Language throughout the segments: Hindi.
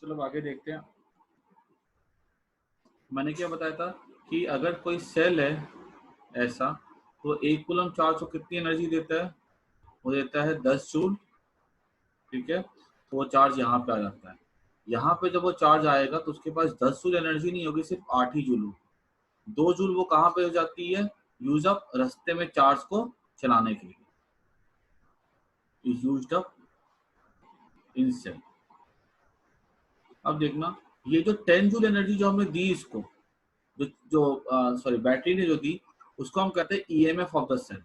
चलो आगे देखते हैं। मैंने क्या बताया था कि अगर कोई सेल है ऐसा, तो 1 कूलम चार्ज को कितनी एनर्जी देता है? वो देता है 10 जूल। ठीक है, तो वो चार्ज यहाँ पे आ जाता है। यहाँ पे जब वो चार्ज आएगा तो उसके पास 10 जूल एनर्जी नहीं होगी, सिर्फ 8 ही जूल होगी। 2 जूल वो कहाँ पे हो जाती है? यूज अप, रास्ते में चार्ज को चलाने के लिए यूज्ड अप इन सेल। अब देखना, ये जो 10 जूल एनर्जी जो हमने दी इसको, जो जो सॉरी बैटरी ने जो दी, उसको हम कहते हैं EMF of the cell.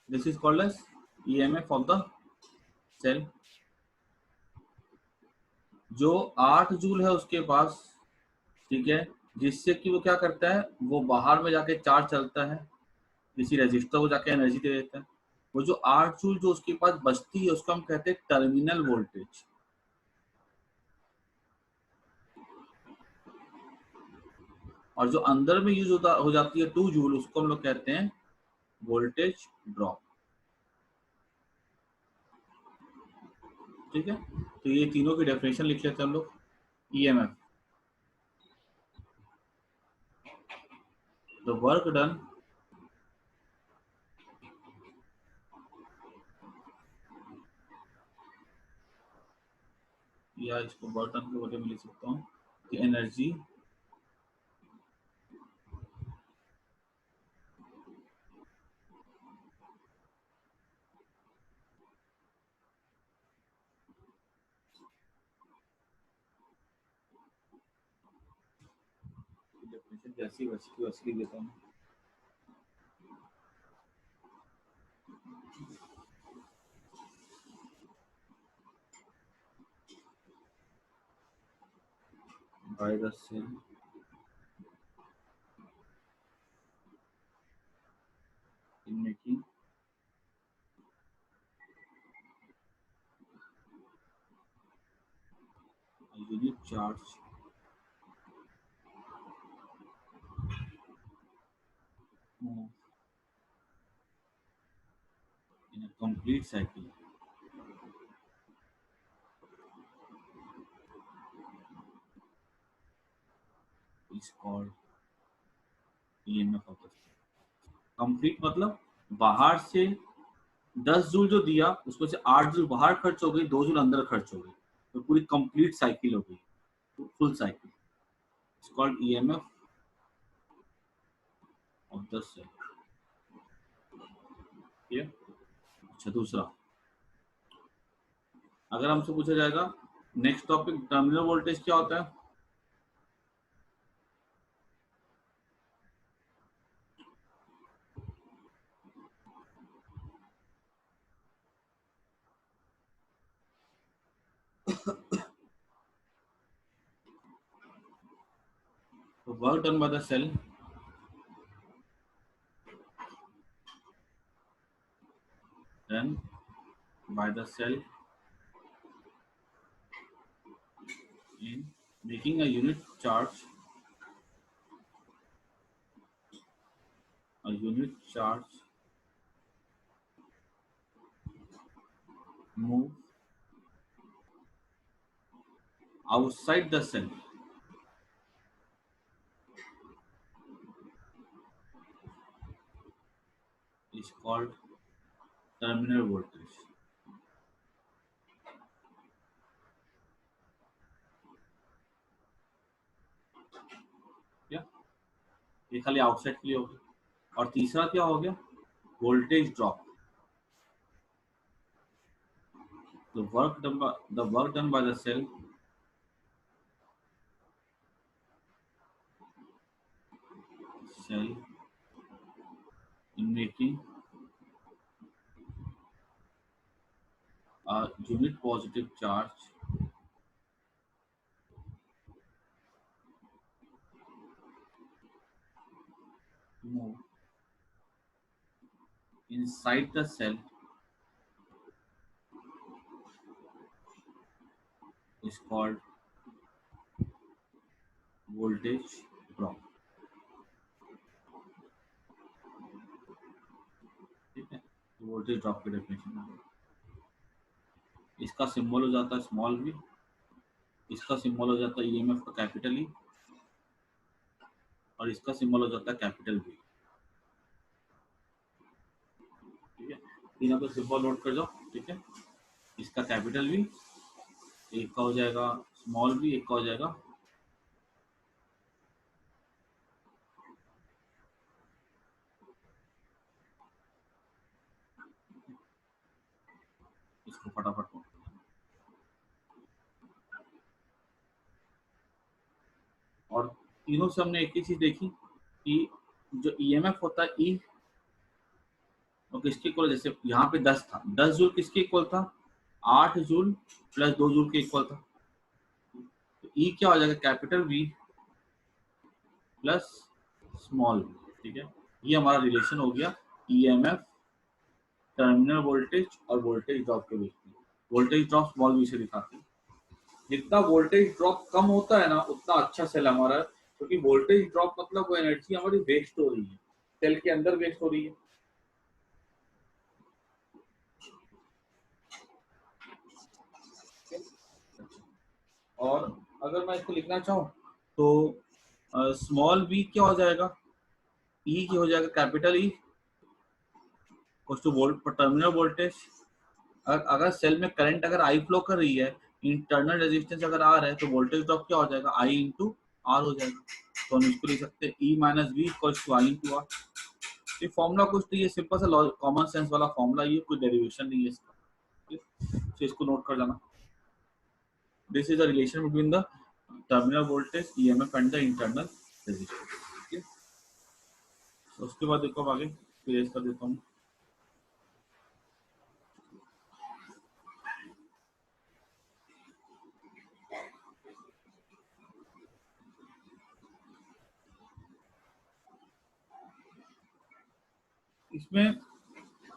This is called as EMF of the cell. जो 8 जूल है उसके पास, ठीक है, जिससे कि वो क्या करता है, वो बाहर में जाके चार्ज चलता है, किसी रजिस्टर को जाके एनर्जी दे देता है। वो जो 8 जूल जो उसके पास बचती है उसको हम कहते हैं टर्मिनल वोल्टेज। और जो अंदर में यूज होता हो जाती है 2 जूल, उसको हम लोग कहते हैं वोल्टेज ड्रॉप। ठीक है, तो ये तीनों की डेफिनेशन लिख लेते हैं हम लोग। ईएमएफ, द वर्क डन या इसको वर्क डन के बदले में लिख सकता हूँ कि एनर्जी डेफिनेशन जैसी वैसी वैसी लिख देता हूँ। By the cell in making unit charge in a complete cycle is called EMF of the cell। Complete मतलब बाहर से 10 जूल जो दिया उसमें से 8 जूल बाहर खर्च हो गई, 2 जूल अंदर खर्च हो गई, तो पूरी कंप्लीट साइकिल हो गई, full cycle. It's called EMF of the cell. ये अच्छा, दूसरा अगर हमसे पूछा जाएगा नेक्स्ट टॉपिक टर्मिनल वोल्टेज क्या होता है? तो work done by the cell done by the cell in making a unit charge move outside the cell is called terminal voltage। क्या ये खाली आउटसाइड के लिए हो गया? और तीसरा क्या हो गया? Voltage drop. The work done by the cell in making a unit positive charge move inside the cell is called voltage drop। ठीक है, वोल्टेज ड्रॉप की डेफिनेशन। इसका सिंबल हो जाता है स्मॉल v, इसका सिंबल हो जाता है ईएमएफ का कैपिटल ई, और इसका सिंबल हो जाता है कैपिटल V। ठीक है, तीनों को सिंबल नोट कर जाओ। ठीक है, इसका कैपिटल V, एक का हो जाएगा स्मॉल v, एक का हो जाएगा इसको फटाफट नोट। और तीनों से हमने एक ही चीज देखी कि जो ईएमएफ होता है ई, वो किसके इक्वल, जैसे यहाँ पे 10 था, 10 जूल किसके इक्वल था, 8 जूल प्लस 2 जूल के इक्वल था। तो ई क्या हो जाएगा, capital V plus small v। ठीक है, ये हमारा रिलेशन हो गया ईएमएफ, टर्मिनल वोल्टेज और वोल्टेज ड्रॉप के बीच में। वोल्टेज ड्रॉप स्मॉल v से दिखाते हैं। जितना वोल्टेज ड्रॉप कम होता है ना, उतना अच्छा सेल हमारा, क्योंकि वोल्टेज ड्रॉप मतलब वो एनर्जी हमारी वेस्ट हो रही है, सेल के अंदर वेस्ट हो रही है। और अगर मैं इसको लिखना चाहूँ तो स्मॉल v क्या हो जाएगा, ई की हो जाएगा कैपिटल ई टू वोल्ट पर टर्मिनल वोल्टेज। अगर सेल में करंट अगर आई फ्लो कर रही है, इंटरनल रेजिस्टेंस अगर आर है, तो वोल्टेज ड्रॉप क्या हो जाएगा, आई इंटू आर हो जाएगा। तो हम इसको लिख सकते हैं E minus V equals to I into R. ये फॉर्मूला कुछ तो ये सिंपल सा कॉमन सेंस वाला फॉर्मूला, ये कोई डेरिवेशन नहीं है इसका, तो इसको नोट कर जाना। This is the relation between the terminal voltage EMF and the internal resistance. उसके बाद देखो आगे फिर कर देता हूँ। इसमें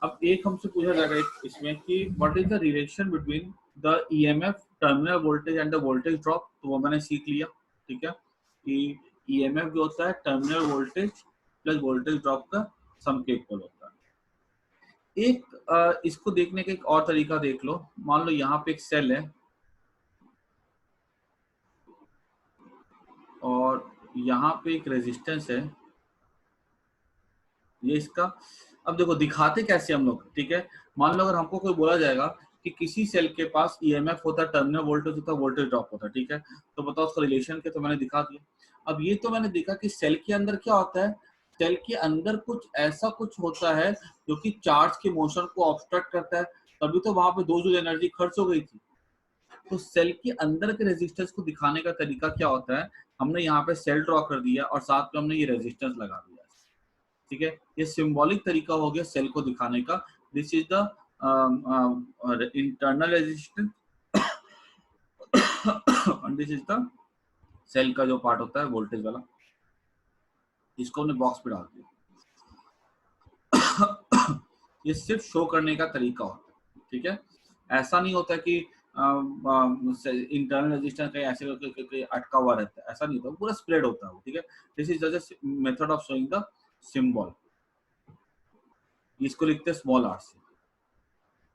अब एक हमसे पूछा जाएगा इसमें कि what is the relation between the EMF, terminal voltage and the voltage drop. तो वो मैंने सीख लिया। ठीक है, कि ईएमएफ जो होता है terminal voltage plus voltage drop का सम के इक्वल होता है। एक इसको देखने का एक और तरीका देख लो। मान लो यहाँ पे एक सेल है और यहाँ पे एक रेजिस्टेंस है, ये इसका। अब देखो दिखाते कैसे हम लोग। ठीक है, मान लो अगर हमको कोई बोला जाएगा कि किसी सेल के पास ईएमएफ होता है, टर्मिनल वोल्टेज होता है, वोल्टेज ड्रॉप होता है। ठीक है, तो बताओ उसका रिलेशन क्या, तो मैंने दिखा दिया। अब ये तो मैंने देखा कि सेल के अंदर क्या होता है, सेल के अंदर कुछ ऐसा कुछ होता है जो कि चार्ज के मोशन को ऑब्स्ट्रक्ट करता है, तभी तो वहां पे 2 जूल एनर्जी खर्च हो गई थी। तो सेल के अंदर के रेजिस्टेंस को दिखाने का तरीका क्या होता है, हमने यहाँ पे सेल ड्रॉ कर दिया और साथ में हमने ये रेजिस्टेंस लगा दिया। ठीक है, ये सिंबॉलिक तरीका हो गया सेल को दिखाने का। This is the internal resistance and this is the cell का जो पार्ट होता है वोल्टेज वाला, इसको हमने बॉक्स पे डाल दिया। ये सिर्फ शो करने का तरीका होता है। ठीक है, ऐसा नहीं होता कि इंटरनल रेजिस्टेंस कहीं ऐसे अटका हुआ रहता है, ऐसा नहीं होता, पूरा स्प्रेड होता है। ठीक है, this is just method of showing the symbol. इसको लिखते हैं स्मॉल आर से।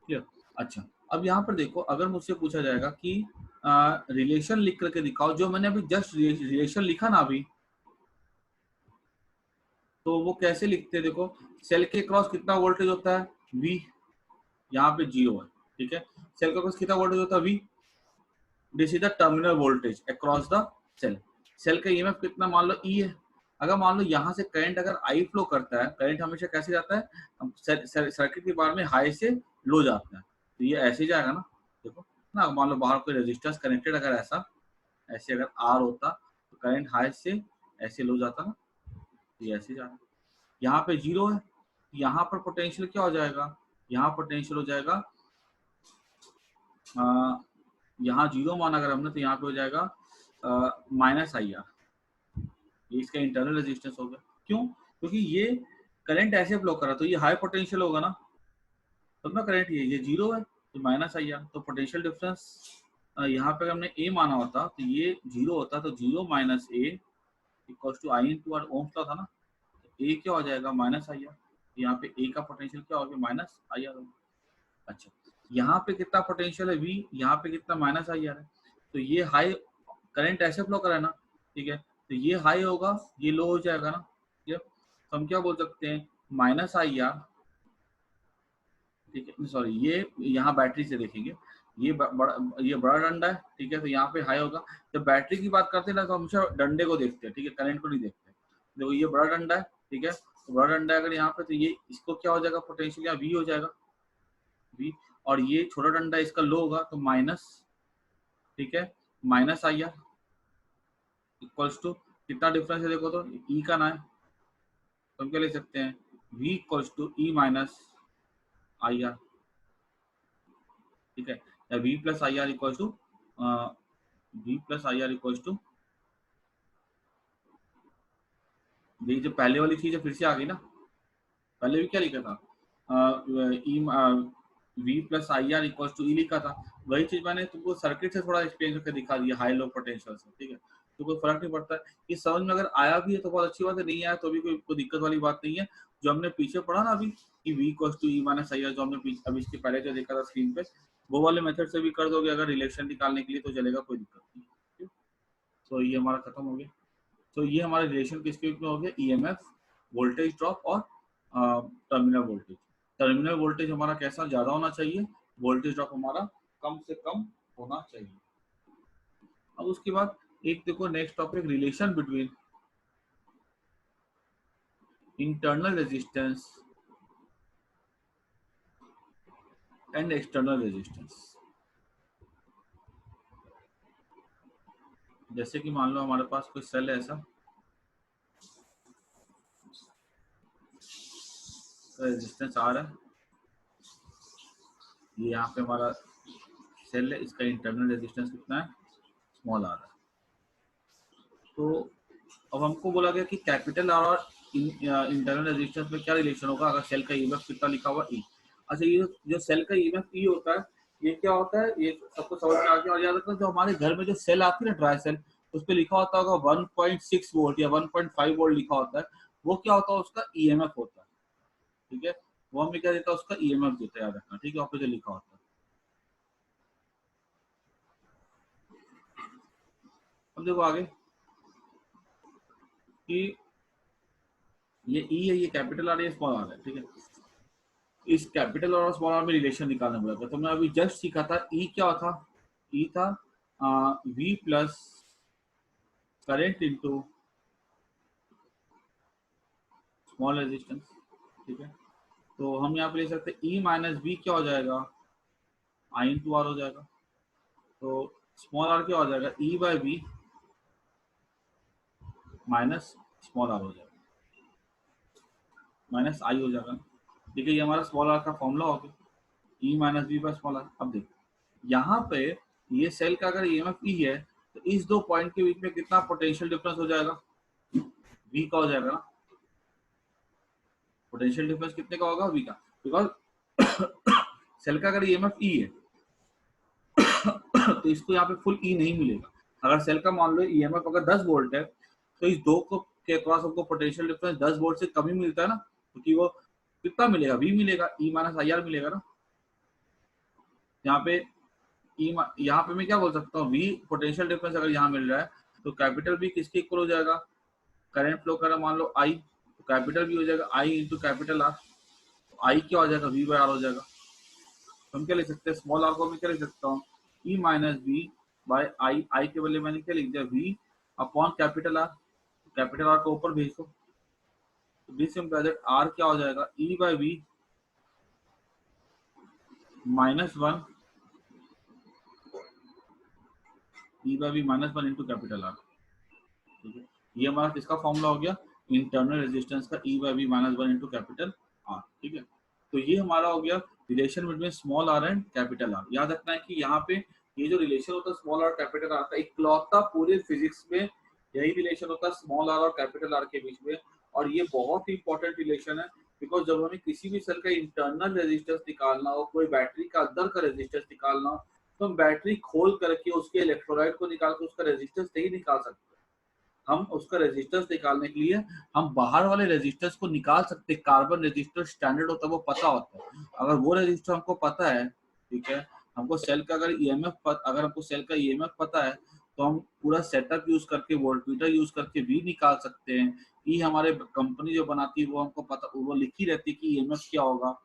क्लियर? अच्छा, अब यहाँ पर देखो, अगर मुझसे पूछा जाएगा कि रिलेशन लिख करके दिखाओ, जो मैंने अभी जस्ट रिलेशन लिखा ना अभी, तो वो कैसे लिखते हैं देखो। सेल के क्रॉस कितना वोल्टेज होता है, V, यहाँ पे 0 है। ठीक है, सेल के क्रॉस कितना वोल्टेज होता है, V। This is the terminal voltage across the cell. Cell का ईएमएफ कितना, मान लो E है। अगर मान लो यहाँ से करंट अगर I फ्लो करता है, करंट हमेशा कैसे जाता है, सर्किट के बारे में हाई से लो जाता है, तो ये ऐसे जाएगा ना। देखो ना, मान लो बाहर कोई रेजिस्टेंस कनेक्टेड, अगर ऐसा ऐसे अगर R होता तो करंट हाई से ऐसे लो जाता ना, ये ऐसे जाएगा। यहाँ पे 0 है, यहाँ पर पोटेंशियल क्या हो जाएगा, यहाँ पोटेंशियल हो जाएगा यहाँ 0 माना अगर हमने, तो यहाँ पे हो जाएगा माइनस आई आर। ये इसका इंटरनल रेजिस्टेंस होगा। क्यों? क्योंकि ये करंट ऐसे फ्लो कर रहा, तो ये हाई पोटेंशियल होगा ना, तब ना करंट ये 0 है तो माइनस आई आर। तो पोटेंशियल डिफरेंस यहाँ पे हमने ए माना होता तो ये 0 होता, तो 0 minus A equal to I into R, ohms का था ना, तो ए क्या हो जाएगा, माइनस आई आर। यहाँ पे ए का पोटेंशियल क्या हो गया, माइनस आई आर होगा। अच्छा, यहाँ पे कितना पोटेंशियल है वी, यहाँ पे कितना माइनस आई आर है, तो ये हाई करंट ऐसे फ्लो करा है ना, ठीक है, तो ये हाई होगा, ये लो हो जाएगा ना, ठीक है, तो हम क्या बोल सकते हैं, माइनस आई आर, ठीक है, सॉरी ये यहाँ बैटरी से देखेंगे, ये ये बड़ा डंडा है, ठीक है, तो यहाँ पे हाई होगा। जब बैटरी की बात करते हैं ना तो हमेशा डंडे को देखते हैं, ठीक है, करंट को नहीं देखते। देखो ये बड़ा डंडा है, ठीक है, तो बड़ा डंडा है अगर यहाँ पे, तो ये इसको क्या हो जाएगा, पोटेंशियल या वी हो जाएगा, वी, और ये छोटा डंडा इसका लो होगा तो माइनस, ठीक है, minus I R equals to कितना डिफरेंस है देखो तो ई का ना है, तो हम क्या ले सकते हैं, v equals to E minus I R, ठीक है, या v plus I R equals to v plus I R equals to, ये जो पहले वाली चीज है फिर से आ गई ना, पहले भी क्या लिखा था, V plus I R equals to E लिखा था, वही चीज मैंने तुमको सर्किट से थोड़ा एक्सप्लेन करके दिखा दिया, हाई लो पोटेंशियल से, ठीक है, तो कोई फर्क नहीं पड़ता है, ये समझ में अगर आया भी है तो बहुत अच्छी बात है, नहीं आया तो भी कोई दिक्कत वाली बात नहीं है। जो हमने पीछे पढ़ा ना अभी कि V equals to E minus I R, जो हमने अभी इसके पहले जो देखा था स्क्रीन पे, वो वाले मेथड से भी कर दोगे अगर रिलेशन निकालने के लिए तो चलेगा, कोई दिक्कत नहीं। तो ये हमारा खत्म हो गया। तो ये हमारा रिलेशन किसके बीच में हो गया, ईएमएफ, वोल्टेज ड्रॉप और टर्मिनल वोल्टेज। टर्मिनल वोल्टेज हमारा कैसा, ज्यादा होना चाहिए, वोल्टेज ड्रॉप हमारा कम से कम होना चाहिए। अब उसके बाद एक देखो next topic, relation between internal resistance and external resistance. जैसे कि मान लो हमारे पास कोई सेल है ऐसा, रेजिस्टेंस आ रहा है, ये यहाँ पे हमारा सेल है, इसका इंटरनल रेजिस्टेंस कितना है, स्मॉल आ रहा है। तो अब हमको बोला गया कि कैपिटल आर और इंटरनल रेजिस्टेंस में क्या रिलेशन होगा अगर सेल का ईएमएफ कितना लिखा हुआ ई। अच्छा, ये जो सेल का ईएमएफ ई होता है, ये क्या होता है, ये सबको समझ में आ गया। और याद रखना जो हमारे घर में जो सेल आती है ना, ड्राई सेल, उस पर लिखा होता होगा 1.6 वोल्ट या 1.5 वोल्ट लिखा होता है, वो क्या होता है, उसका ईएमएफ होता है, ठीक है, वो हमें क्या देता है, उसका ईएमएफ देता है, याद रखना, ठीक है, वहाँ पे जो लिखा होता है। अब देखो आगे कि ये ई है, ये कैपिटल आर, ये स्मॉल आर है, ठीक है, इस कैपिटल और स्मॉल आर में रिलेशन निकालना पड़ेगा। तो मैं अभी जस्ट सीखा था ई क्या था, ई था V plus current into small resistance, ठीक है, तो हम यहाँ पे ले सकते हैं ई माइनस वी क्या हो जाएगा, आई इंटू आर हो जाएगा, तो स्मॉल आर क्या हो जाएगा, E by V minus small R हो जाएगा, माइनस आई हो जाएगा, ठीक है, ये हमारा स्मॉल आर का फॉर्मूला हो गया, E minus V by small R. अब देखो यहाँ पे ये सेल का अगर ईएमएफ ई है तो इस दो पॉइंट के बीच में कितना पोटेंशियल डिफरेंस हो जाएगा, वी का हो जाएगा ना, पोटेंशियल डिफरेंस कितने का होगा, वी का, बिकॉज सेल का अगर ईएमएफ ई है तो इसको यहाँ पे फुल ई नहीं मिलेगा। अगर सेल का मान लो ईएमएफ अगर 10 वोल्ट है तो इस दो को के क्रॉस हमको पोटेंशियल डिफरेंस 10 वोल्ट से कम ही मिलता है ना, क्योंकि वो कितना मिलेगा, वी मिलेगा, ई माइनस आई आर मिलेगा ना। यहाँ पे यहाँ पे मैं क्या बोल सकता हूँ, वी पोटेंशियल डिफरेंस अगर यहाँ मिल रहा है तो कैपिटल भी किसके इक्वल हो जाएगा, करंट फ्लो कर रहा मान लो आई, तो कैपिटल भी हो जाएगा आई इंटू कैपिटल आर, आई क्या हो जाएगा, वी बाय आर हो जाएगा। हम क्या लिख सकते हैं, स्मॉल आर को मैं क्या लिख सकता हूँ, E minus V by I, I के बदले मैंने क्या लिख दिया, V upon capital R, capital R को ऊपर भेज दो, तो दिस इम्प्लाइज दैट आर क्या हो जाएगा, E by V minus one, E by V minus one into capital R, ठीक है, ये हमारा किसका फॉर्मूला हो गया, इंटरनल रेजिस्टेंस का, E by V minus one into capital R, ठीक है। तो ये हमारा हो गया relation between small R and capital R. याद रखना है कि यहाँ पे ये जो रिलेशन होता है स्मॉल आर कैपिटल आर का, इकलौता पूरे फिजिक्स में यही रिलेशन होता है स्मॉल आर और कैपिटल आर के बीच में, और ये बहुत ही इंपॉर्टेंट रिलेशन है, बिकॉज जब हमें किसी भी सेल का इंटरनल रेजिस्टेंस निकालना हो, कोई बैटरी का अंदर का रेजिस्टेंस निकालना हो, तो हम बैटरी खोल करके उसके इलेक्ट्रोलाइट को निकाल कर उसका रेजिस्टेंस नहीं निकाल सकते, हम उसका रेजिस्टेंस निकालने के लिए हम बाहर वाले रेजिस्टेंस को निकाल सकते हैं। कार्बन रेजिस्टर स्टैंडर्ड होता है, वो पता होता है। अगर वो रेजिस्टर हमको पता है, ठीक है, हमको सेल का अगर अगर हमको सेल का ईएमएफ पता है, तो हम पूरा सेटअप यूज करके, वोल्टमीटर यूज करके भी निकाल सकते हैं। ई हमारे कंपनी जो बनाती है वो हमको पता, वो लिखी रहती है कि ईएमएफ क्या होगा,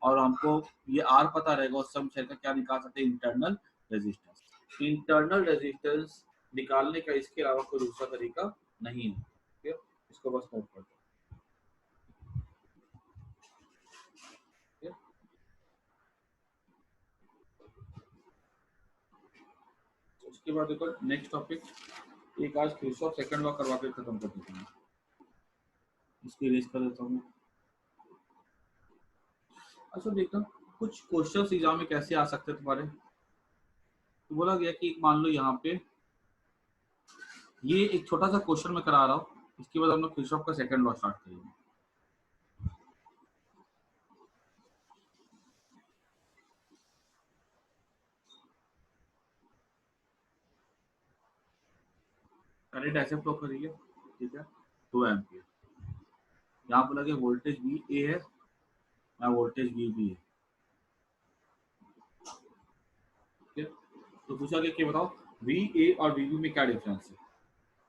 और हमको ये आर पता रहेगा, उससे हम सेल का क्या निकाल सकते हैं, इंटरनल रेजिस्टेंस। इंटरनल रेजिस्टेंस निकालने का इसके अलावा कोई दूसरा तरीका नहीं है। ठीक है, इसको बस नोट कर दो। उसके बाद देखो नेक्स्ट टॉपिक, एक आज किरचॉफ सेकंड लॉ करवा के खत्म कर देते हैं। इसकी रेस कर देता हूँ। अच्छा देखो कुछ क्वेश्चंस एग्जाम में कैसे आ सकते हैं तुम्हारे। तो बोला गया कि मान लो यहाँ पे ये एक छोटा सा क्वेश्चन मैं करा रहा हूँ, इसके बाद हम लोग किरचॉफ का सेकंड लॉ स्टार्ट करेंगे। करंट ऐसे फ्लो करेगी, ठीक है, 2 एम्पियर। यहाँ बोला गया वोल्टेज वी ए है, यहाँ वोल्टेज वी बी है। ठीक है, तो पूछा गया कि बताओ वी ए और वी बी में क्या डिफरेंस है।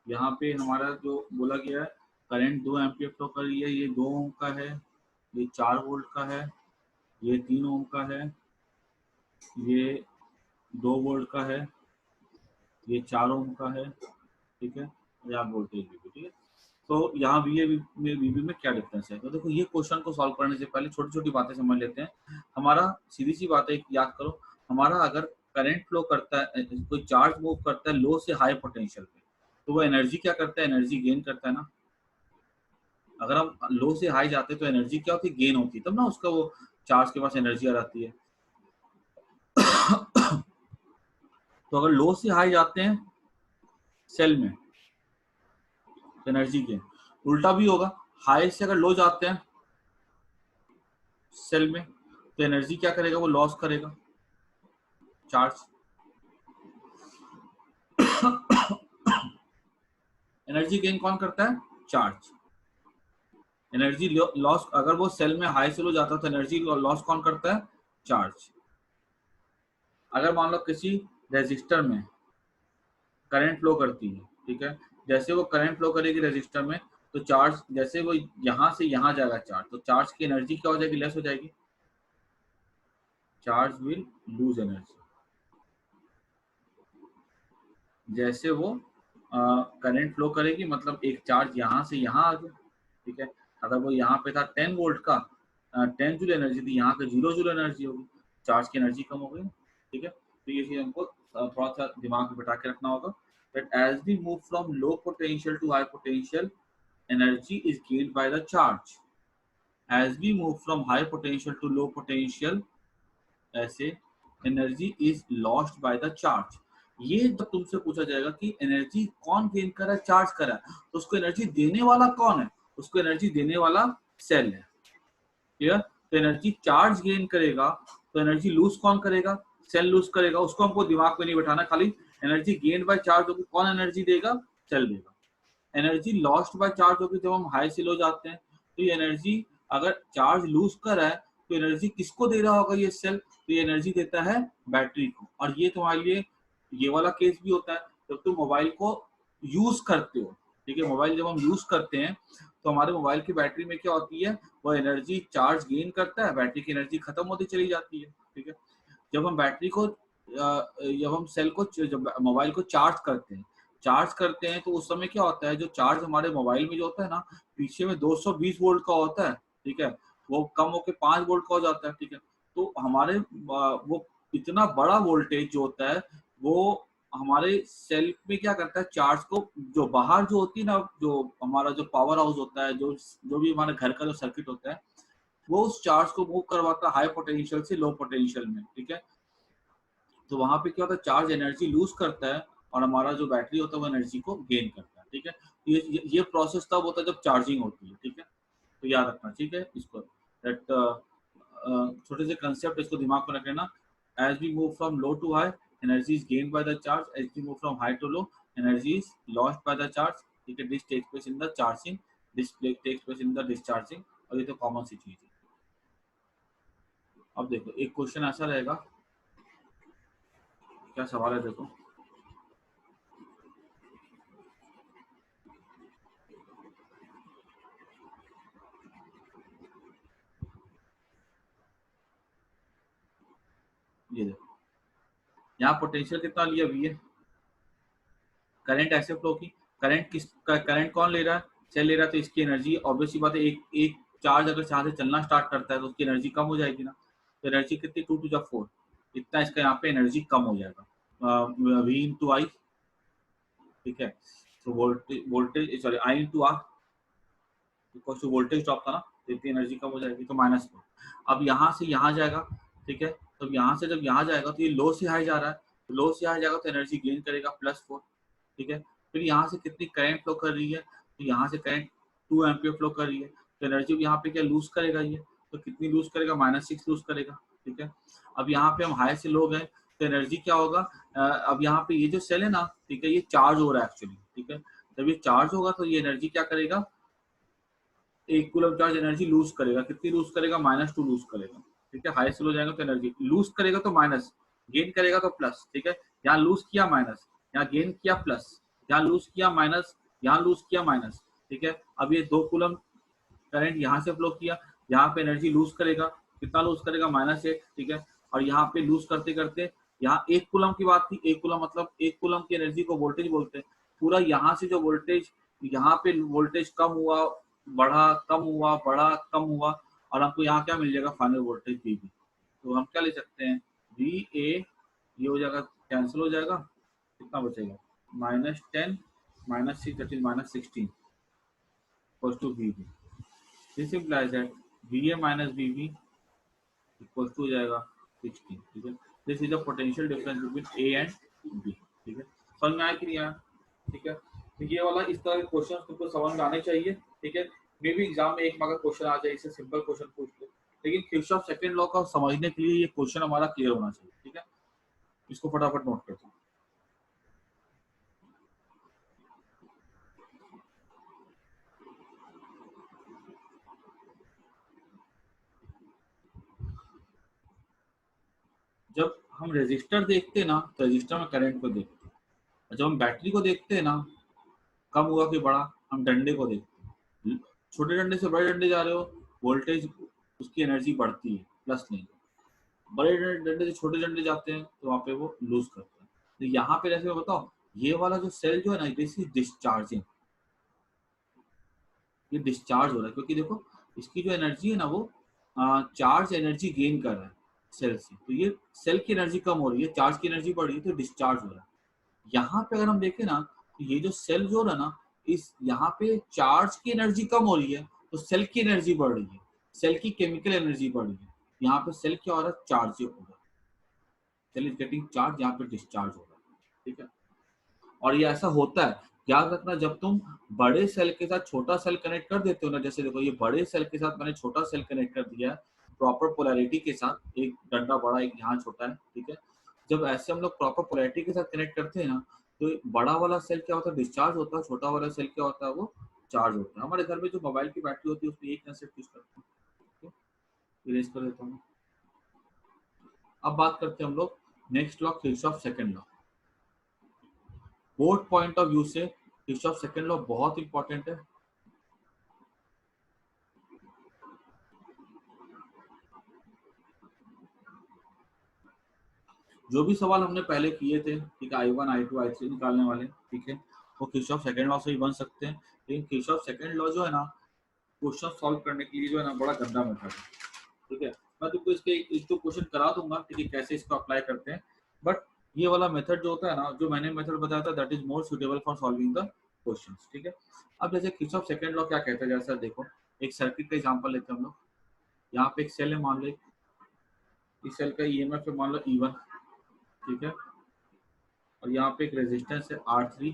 यहाँ पे हमारा जो बोला गया है करंट 2 एम्पियर फ्लो कर रही है, ये 2 ओम का है, ये 4 वोल्ट का है, ये 3 ओम का है, ये 2 वोल्ट का है, ये 4 ओम का है, ठीक है, यहाँ वोल्टेज भी, ठीक है। तो यहाँ वी ए में वीबी में क्या डिफरेंस है। तो देखो ये क्वेश्चन को सॉल्व करने से पहले छोटी छोटी बातें समझ लेते हैं। हमारा सीधी सी बात है, याद करो, हमारा अगर करंट फ्लो करता है, कोई चार्ज मूव करता है लो से हाई पोटेंशियल पे, तो वो एनर्जी क्या करता है, एनर्जी गेन करता है ना। अगर हम लो से हाई जाते हैं तो एनर्जी क्या होती है, गेन होती है, तब ना उसका वो चार्ज के पास एनर्जी आ जाती है। तो अगर लो से हाई जाते हैं सेल में तो एनर्जी गेन, उल्टा भी होगा, हाई से अगर लो जाते हैं सेल में तो एनर्जी क्या करेगा, वो लॉस करेगा चार्ज। एनर्जी गेन कौन करता है, चार्ज। एनर्जी लॉस, अगर वो सेल में हाई से लो जाता है तो एनर्जी लॉस कौन करता है, चार्ज। अगर मान लो किसी रेजिस्टर में करंट फ्लो करती है, ठीक है, जैसे वो करंट फ्लो करेगी रेजिस्टर में, तो चार्ज जैसे वो यहाँ से यहाँ जाएगा चार्ज, तो चार्ज की एनर्जी क्या हो जाएगी, लेस हो जाएगी, चार्ज विल लूज एनर्जी। जैसे वो करंट फ्लो करेगी, मतलब एक चार्ज यहाँ से यहाँ आ गया, ठीक है, अगर वो यहाँ पे था 10 वोल्ट का, 10 जूल एनर्जी थी, यहाँ पे 0 जूल एनर्जी होगी, चार्ज की एनर्जी कम हो गई, ठीक है। तो ये चीज हमको थोड़ा सा दिमाग में बैठा के रखना होगा, that as we move from low potential to high potential, energy is gained by the charge. As we move from high potential to low potential, ऐसे energy is lost by the charge. ये जब तुमसे पूछा जाएगा कि एनर्जी कौन गेन कर रहा है, चार्ज कर रहा है, तो उसको एनर्जी देने वाला कौन है, उसको एनर्जी देने वाला सेल है। क्लियर। तो एनर्जी चार्ज गेन करेगा तो एनर्जी लूज कौन करेगा, सेल लूज करेगा। उसको हमको दिमाग में नहीं बैठाना, खाली एनर्जी गेन बाय चार्ज होगी, कौन एनर्जी देगा, सेल देगा। एनर्जी लॉस्ट बाय चार्ज होगी जब हम हाई से लो जाते हैं, तो ये एनर्जी अगर चार्ज लूज कर रहा है तो एनर्जी किसको दे रहा होगा, ये सेल, तो ये एनर्जी देता है बैटरी को। और ये तुम्हारे लिए ये वाला केस भी होता है जब तुम मोबाइल को यूज करते हो, ठीक है, मोबाइल जब हम यूज करते हैं तो हमारे मोबाइल की बैटरी में क्या होती है, वो एनर्जी चार्ज गेन करता है, बैटरी की एनर्जी खत्म होती चली जाती है, ठीक है। जब हम बैटरी को जब हम सेल को, जब मोबाइल को चार्ज करते हैं तो उस समय क्या होता है, जो चार्ज हमारे मोबाइल में जो होता है ना, पीछे में 220 वोल्ट का होता है, ठीक है, वो कम होके 5 वोल्ट का हो जाता है, ठीक है। तो हमारे वो इतना बड़ा वोल्टेज जो होता है वो हमारे सेल में क्या करता है, चार्ज को, जो बाहर जो होती है ना, जो हमारा जो पावर हाउस होता है, जो भी हमारे घर का जो सर्किट होता है, वो उस चार्ज को मूव करवाता है हाई पोटेंशियल से लो पोटेंशियल में, ठीक है। तो वहां पे क्या होता है, चार्ज एनर्जी लूज करता है और हमारा जो बैटरी होता है वो एनर्जी को गेन करता है, ठीक है। ये प्रोसेस तब होता है जब चार्जिंग होती है, ठीक है। तो याद रखना, ठीक है, इसको दैट छोटे से कंसेप्ट इसको दिमाग में रख लेना। As we move from low to high, energy is gain by the charge, as we move from high to low, energy is lost by the charge. ठीक है, this takes place in the charging, display takes place in the discharging, और ये तो कॉमन सी चीज है। अब देखो एक क्वेश्चन ऐसा रहेगा, क्या सवाल है देखो, ये देखो यहाँ पोटेंशियल कितना लिया वी है, करंट ऐसे फ्लो की, करंट कौन ले रहा है, सेल ले रहा है, तो इसकी एनर्जी ऑब्वियसली बात है, एक एक चार्ज अगर यहाँ से चलना स्टार्ट करता है तो उसकी एनर्जी कम हो जाएगी ना, तो एनर्जी कितनी 2 to the 4, इतना इसका यहाँ पे एनर्जी कम हो जाएगा, वी इंटू आई, ठीक है, तो voltage sorry I into R, because जो वोल्टेज ड्रॉप था ना, तो इतनी एनर्जी कम हो जाएगी, तो -4। अब यहाँ से यहाँ जाएगा, ठीक है, तो यहाँ से जब यहाँ जाएगा तो ये लो से हाई जा रहा है, तो लो से हाई जाएगा तो एनर्जी गेन करेगा +4, ठीक है, फिर यहाँ से कितनी करंट फ्लो कर रही है, तो यहाँ से करंट 2 एम्पियर फ्लो कर रही है, तो एनर्जी यहाँ पे क्या लूज करेगा ये, तो कितनी लूज करेगा, -6 लूज करेगा, ठीक है। अब यहाँ पे हम हाई से लो गए तो एनर्जी क्या होगा, अब यहाँ पे ये जो सेल है ना, ठीक है, ये चार्ज हो रहा है एक्चुअली, ठीक है, जब ये चार्ज होगा तो ये एनर्जी क्या करेगा, 1 कूलम चार्ज एनर्जी लूज करेगा, कितनी लूज करेगा, -2 लूज करेगा, ठीक है, हाई से लो जाएगा तो एनर्जी लूज करेगा तो माइनस, गेन करेगा तो प्लस, ठीक है, यहाँ लूज किया माइनस, यहाँ गेन किया प्लस, यहाँ लूज किया माइनस, यहाँ लूज किया माइनस, ठीक है। अब ये 2 कूलम करंट यहाँ से फ्लो किया, यहाँ पे एनर्जी लूज करेगा, कितना लूज करेगा, -8, ठीक है, और यहाँ पे लूज करते करते यहाँ 1 कूलम की बात थी, 1 कूलम मतलब 1 कूलम की एनर्जी को वोल्टेज बोलते हैं, पूरा यहाँ से जो वोल्टेज, यहाँ पे वोल्टेज कम हुआ बढ़ा, कम हुआ बढ़ा, कम हुआ, और हमको यहाँ क्या मिल जाएगा, फाइनल वोल्टेज वी बी, तो हम क्या ले सकते हैं, वी ए, ये हो जाएगा कैंसिल हो जाएगा, कितना बचेगा, -10 -6 that is -16 equals to V B, this implies that V A minus V B equals to हो जाएगा 16, ठीक है, this is the potential difference between A and B, ठीक है, समझ में आया कि नहीं आया, ठीक है, तो ये वाला इस तरह के क्वेश्चन तुमको समझ में आने चाहिए, ठीक है, मे भी एग्जाम में एक मार्क क्वेश्चन आ जाए, इससे सिंपल क्वेश्चन पूछ लो, लेकिन किरचॉफ सेकंड लॉ का समझने के लिए ये क्वेश्चन हमारा क्लियर होना चाहिए, ठीक है, इसको फटाफट नोट करते हैं। जब हम रेजिस्टर देखते हैं ना, तो रेजिस्टर में करंट को देखते हैं, और जब हम बैटरी को देखते हैं ना, कम हुआ कि बड़ा, हम डंडे को देखते हैं, छोटे डंडे से बड़े डंडे जा रहे हो, वोल्टेज उसकी एनर्जी बढ़ती है, प्लस नहीं, बड़े डंडे से छोटे डंडे जाते हैं तो वहाँ पे वो लूज करते हैं, तो यहाँ पे जैसे मैं बताओ, ये वाला जो सेल जो है ना, दिस इज डिस्चार्जिंग, ये डिस्चार्ज हो रहा है, क्योंकि देखो इसकी जो एनर्जी है ना, वो चार्ज एनर्जी गेन कर रहा है सेल से, तो ये सेल की एनर्जी कम हो रही है, चार्ज की एनर्जी बढ़ रही है, तो डिस्चार्ज हो रहा है। यहाँ पे अगर हम देखें ना, तो ये जो सेल जो है ना, इस यहाँ पे चार्ज की एनर्जी कम हो रही है, तो सेल की एनर्जी बढ़ रही है, सेल की केमिकल एनर्जी बढ़ रही है, यहाँ पे सेल क्या हो रहा है, चार्ज हो रहा है, सेल इज गेटिंग चार्ज, यहाँ पे डिस्चार्ज हो रहा है, ठीक है, और ये ऐसा होता है, याद रखना, जब तुम बड़े सेल के साथ छोटा सेल कनेक्ट कर देते हो ना, जैसे देखो ये बड़े सेल के साथ मैंने छोटा सेल कनेक्ट कर दिया है, प्रॉपर पोलैरिटी के साथ, एक डंडा बड़ा एक यहाँ छोटा है, ठीक है, जब ऐसे हम लोग प्रॉपर पोलैरिटी के साथ कनेक्ट करते हैं ना, तो बड़ा वाला सेल क्या होता है, डिस्चार्ज होता है, छोटा वाला सेल क्या होता है, वो चार्ज होता है। हमारे घर में जो मोबाइल की बैटरी होती है उसमें एक कंसेप्ट यूज करते हैं, इरेज कर देता हूँ। अब बात करते हैं हम लोग next law, Kirchhoff second law. Both point of view से किरचॉफ सेकंड लॉ बहुत इंपॉर्टेंट है। जो भी सवाल हमने पहले किए थे, ठीक है, I1 I2 I3 निकालने वाले, ठीक है, वो किरचॉफ सेकंड लॉ से ही बन सकते हैं, लेकिन किरचॉफ सेकंड लॉ जो है ना, क्वेश्चन सॉल्व करने के लिए जो है ना, बड़ा गंदा मेथड है, ठीक है, मैं तुमको इसके एक दो क्वेश्चन करा दूंगा, ठीक है, कैसे इसको अप्लाई करते हैं, बट ये वाला मेथड जो होता है ना, जो मैंने मेथड बताया था, that is more suitable for solving the questions, ठीक है। अब जैसे किरचॉफ सेकंड लॉ क्या कहता है, जैसा देखो एक सर्किट का एग्जांपल लेते हैं हम लोग, यहाँ पे एक सेल है, मान लो इस सेल का ईएमएफ है मान लो E1, ठीक है, और यहाँ पे एक रेजिस्टेंस है R3,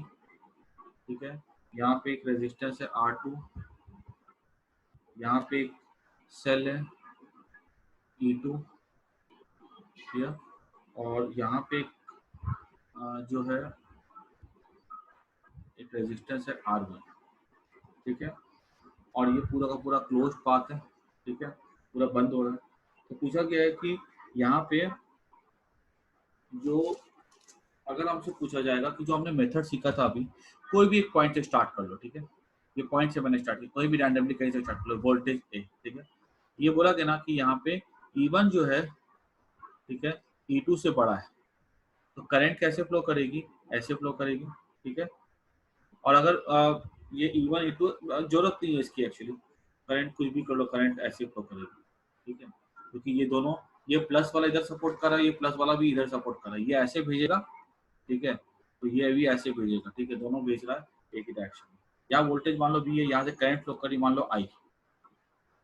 ठीक है, यहाँ पे एक रेजिस्टेंस है R2, यहाँ पे एक सेल है E2, ठीक है, और यहाँ पे जो है एक रेजिस्टेंस है R1, ठीक है, और ये पूरा का पूरा क्लोज्ड पाथ है, ठीक है, पूरा बंद हो रहा है। तो पूछा गया है कि यहाँ पे जो, अगर हमसे पूछा जाएगा कि जो हमने मेथड सीखा था अभी, कोई भी एक पॉइंट से स्टार्ट कर लो, ठीक है, ये पॉइंट से मैंने स्टार्ट किया, कोई भी रैंडमली कहीं से स्टार्ट कर लो, वोल्टेज ए, ठीक है, ये बोला गया ना कि यहाँ पे E1 जो है, ठीक है, E2 से बड़ा है, तो करंट कैसे फ्लो करेगी, ऐसे फ्लो करेगी, ठीक है। और अगर ये E1 E2 जरूरत नहीं है इसकी एक्चुअली, करंट कुछ भी कर लो, करंट ऐसे फ्लो करेगी, ठीक है, क्योंकि ये दोनों, ये प्लस वाला इधर सपोर्ट कर रहा है, ये प्लस वाला भी इधर सपोर्ट कर रहा है, ये ऐसे भेजेगा, ठीक है, तो ये भी ऐसे भेजेगा, ठीक है, दोनों भेज रहा है एक ही डायरेक्शन में। या वोल्टेज मान लो भी है, यहाँ से करंट फ्लो करी मान लो आई,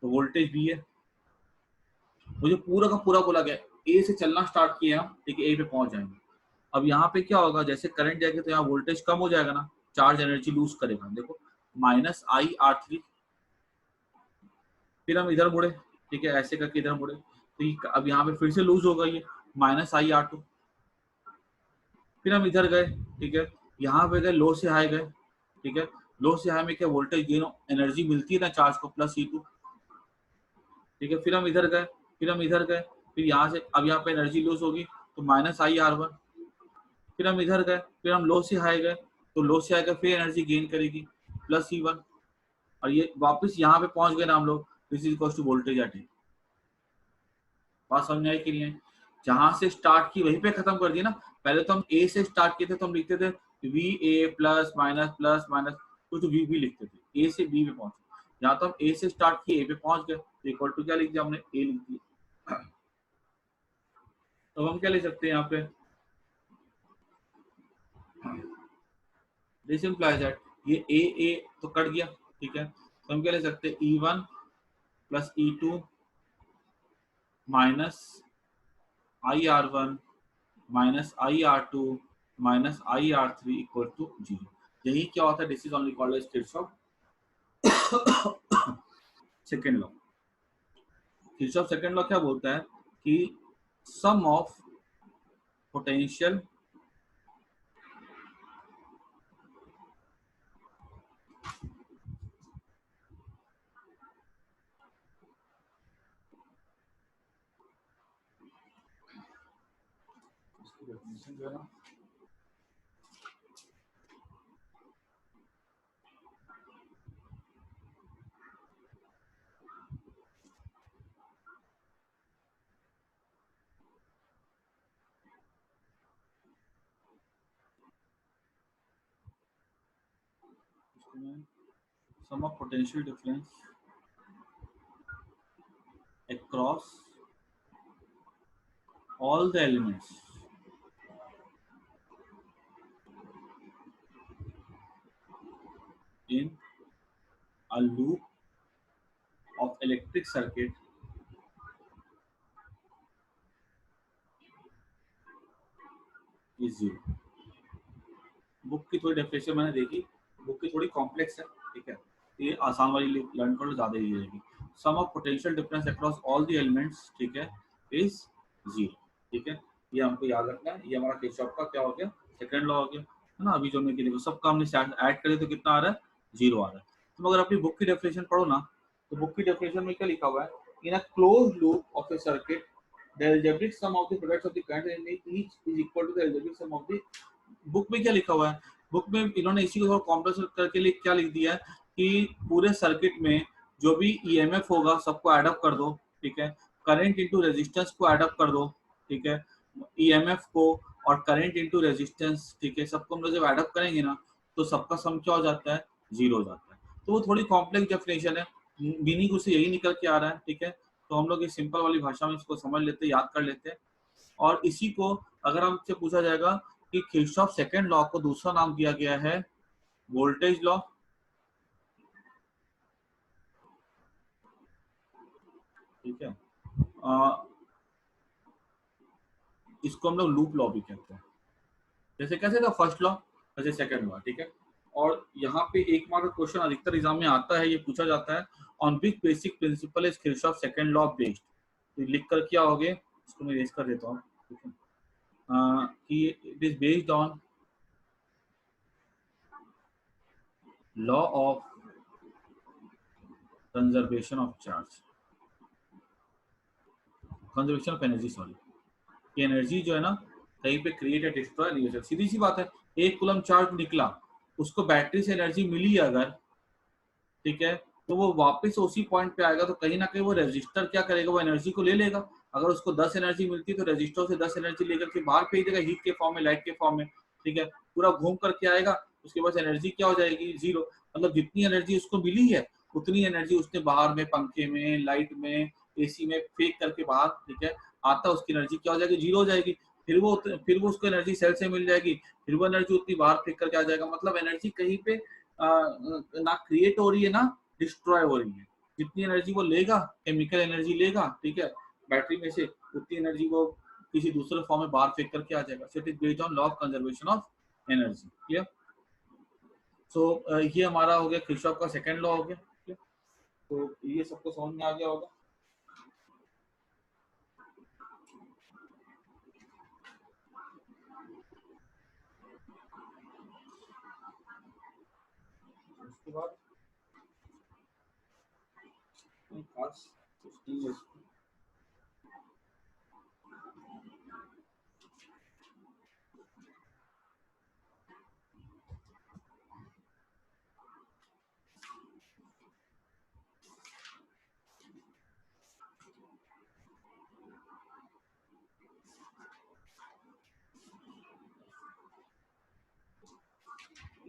तो वोल्टेज भी है, मुझे पूरा का पूरा बोला गया ए से चलना स्टार्ट किया, ठीक है, ए पे पहुंच जाएंगे। अब यहाँ पे क्या होगा, जैसे करंट जाएगा तो यहाँ वोल्टेज कम हो जाएगा ना, चार्ज एनर्जी लूज करेगा, देखो -IR3, फिर हम इधर मुड़े, ठीक है, ऐसे करके इधर मुड़े, तो अब यहाँ पे फिर से लूज होगा ये -IR2, फिर हम इधर गए, ठीक है, यहाँ पे गए, लो से हाई गए, ठीक है, लो से हाई में क्या वोल्टेज गेन एनर्जी मिलती है ना चार्ज को, +E2, ठीक है, फिर हम इधर गए, फिर हम इधर गए, फिर यहाँ से अब यहाँ पे एनर्जी लूज होगी तो -IR1, फिर हम इधर गए, फिर हम लो से हाई गए, तो लो से हाई गए फिर एनर्जी गेन करेगी +E1, और ये वापस यहाँ पे पहुंच गए ना हम लोग, this is equal to voltage at A. बात समझ आई कि नहीं है? जहां से स्टार्ट की वहीं पे खत्म कर दिया ना, पहले तो हम ए से स्टार्ट किए थे, तो हम लिखते थे VA प्लस माइनस कुछ वी भी लिखते थे, ए से बी पे पहुंचे, यहाँ तो हम ए से स्टार्ट किए ए पे पहुंच गए, इक्वल टू क्या लिख दिया हमने, ए लिख दिया। तो हम क्या लिख सकते हैं यहाँ पे, दिस इंप्लाइज दैट ये ए तो कट गया, ठीक है, तो हम क्या लिख सकते हैं, E1 प्लस E2 माइनस IR1 माइनस IR2 माइनस IR3 इक्वल टू 0। यही क्या होता है, this is only called as Kirchhoff second law. Kirchhoff second law क्या बोलता है कि सम ऑफ पोटेंशियल जो है ना, sum of potential difference across all the elements in a loop of electric circuit is zero। Book की थोड़ी डेफिनेशन मैंने देखी, बुक की थोड़ी कॉम्प्लेक्स है, ठीक है, ये आसान वाली लर्न कर लो, ज्यादा इजी रहेगी। Sum of potential difference across all the elements, ठीक है, इज जीरो, ठीक है, ये हमको याद रखना है, ये हमारा किरचॉफ का क्या हो गया, सेकंड लॉ हो गया, है ना। अभी जो मैं देखो सब काम ऐड करें तो कितना आ रहा है, जीरो आ रहा है। तुम अगर अपनी बुक की डेफिनेशन पढ़ो ना, तो बुक की डेफिनेशन में क्या लिखा हुआ है, in a close loop of a circuit the algebraic sum of the products of the current in each is equal to the algebraic sum of the। Book में क्या लिखा हुआ है, बुक में इन्होंने इसी को थोड़ा कॉम्प्लेक्स करके क्या लिख दिया है कि पूरे सर्किट में जो भी ईएमएफ होगा सबको ऐड अप कर दो, ठीक है, करंट इनटू रेजिस्टेंस को ऐड अप कर दो, ठीक है, ईएमएफ को और करंट इनटू रेजिस्टेंस, ठीक है, सबको हम लोग जब ऐड अप करेंगे ना, तो सबका सम क्या हो जाता है, जीरो हो जाता है। तो वो थोड़ी कॉम्प्लेक्स डेफिनेशन है, मीनिंग उससे यही निकल के आ रहा है, ठीक है, तो हम लोग इस सिंपल वाली भाषा में इसको समझ लेते, याद कर लेते हैं। और इसी को अगर हमसे पूछा जाएगा कि किरचॉफ सेकंड लॉ को दूसरा नाम दिया गया है वोल्टेज लॉ, ठीक है, इसको हम लोग लूप लॉ भी कहते हैं। जैसे कैसे था फर्स्ट लॉ, वैसे सेकंड लॉ, ठीक है। और यहाँ पे एक मार्क क्वेश्चन अधिकतर एग्जाम में आता है, ये पूछा जाता है, on which basic principle is Kirchhoff second law based. तो लिख कर क्या होगे, इसको मैं रेज कर देता हूँ, ठीक है, कि it is based on law of conservation of charge, conservation of energy, sorry, कि एनर्जी जो है ना कहीं पे क्रिएट या डिस्ट्रॉय नहीं हो सकती। सीधी सी बात है, 1 कूलम चार्ज निकला, उसको बैटरी से एनर्जी मिली अगर, ठीक है, तो वो वापस उसी पॉइंट पे आएगा, तो कहीं ना कहीं वो रेजिस्टर क्या करेगा, वो एनर्जी को ले लेगा। अगर उसको 10 एनर्जी मिलती है तो रेजिस्टर से 10 एनर्जी लेकर के बाहर फेंक देगा, हीट के फॉर्म में, लाइट के फॉर्म में, ठीक है, पूरा घूम करके आएगा, उसके बाद एनर्जी क्या हो जाएगी, जीरो। मतलब जितनी एनर्जी उसको मिली है उतनी एनर्जी उसने बाहर में, पंखे में, लाइट में, एसी में फेंक करके बाहर, ठीक है, आता, उसकी एनर्जी क्या हो जाएगी, जीरो हो जाएगी। फिर वो उसको एनर्जी सेल से मिल जाएगी, फिर वो एनर्जी उतनी बाहर फेंक करके आ जाएगा। मतलब एनर्जी कहीं पे ना क्रिएट हो रही है ना डिस्ट्रॉय हो रही है। जितनी एनर्जी वो लेगा, केमिकल एनर्जी लेगा, ठीक है, बैटरी में से, उतनी एनर्जी वो किसी दूसरे फॉर्म में बाहर फेंक करके आ जाएगा। So it is based on law of conservation of energy. Clear? So ये हमारा हो गया किरचॉफ का सेकंड लॉ हो गया। ठीक है, तो ये सबको समझ में आ गया होगा। उसके बाद खास कुछ नहीं है इसमें।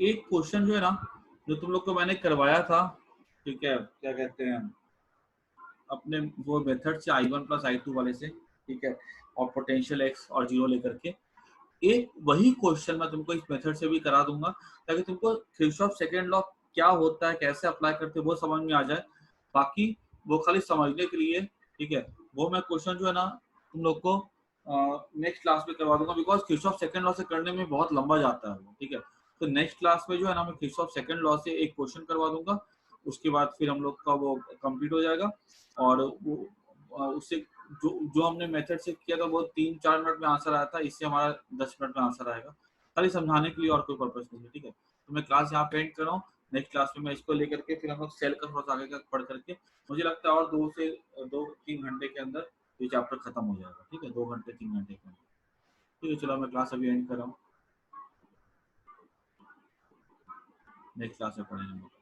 एक क्वेश्चन जो है ना, जो तुम लोग को मैंने करवाया था, ठीक है, क्या कहते हैं, अपने वो मेथड से, I1 प्लस I2 वाले से, ठीक है, और पोटेंशियल एक्स और जीरो लेकर के, एक वही क्वेश्चन मैं तुमको इस मेथड से भी करा दूंगा, ताकि तुमको किरचॉफ सेकंड लॉ क्या होता है, कैसे अप्लाई करते हैं, वो समझ में आ जाए। बाकी वो खाली समझने के लिए, ठीक है, वो मैं क्वेश्चन जो है ना तुम लोग को नेक्स्ट क्लास में करवा दूंगा, बिकॉज किरचॉफ सेकंड लॉ से करने में बहुत लंबा जाता है वो, ठीक है। तो नेक्स्ट क्लास में जो है ना मैं किरचॉफ सेकंड लॉ से एक क्वेश्चन करवा दूंगा, उसके बाद फिर हम लोग का वो कंप्लीट हो जाएगा। और वो उससे जो हमने मेथड से किया था वो 3-4 मिनट में आंसर आया था, इससे हमारा 10 मिनट में आंसर आएगा। खाली समझाने के लिए और कोई पर्पज नहीं है, ठीक है। तो मैं क्लास यहाँ पे एंड कर रहा हूँ। नेक्स्ट क्लास में मैं इसको लेकर के फिर हम लोग सेल का थोड़ा सा आगे का पढ़ करके, मुझे लगता है और 2 से 3 घंटे के अंदर ये चैप्टर खत्म हो जाएगा, ठीक है, 2 घंटे 3 घंटे के अंदर। ठीक है, चलो मैं क्लास अभी एंड कर रहा हूँ, नेक्स्ट क्लास में पढ़ेंगे।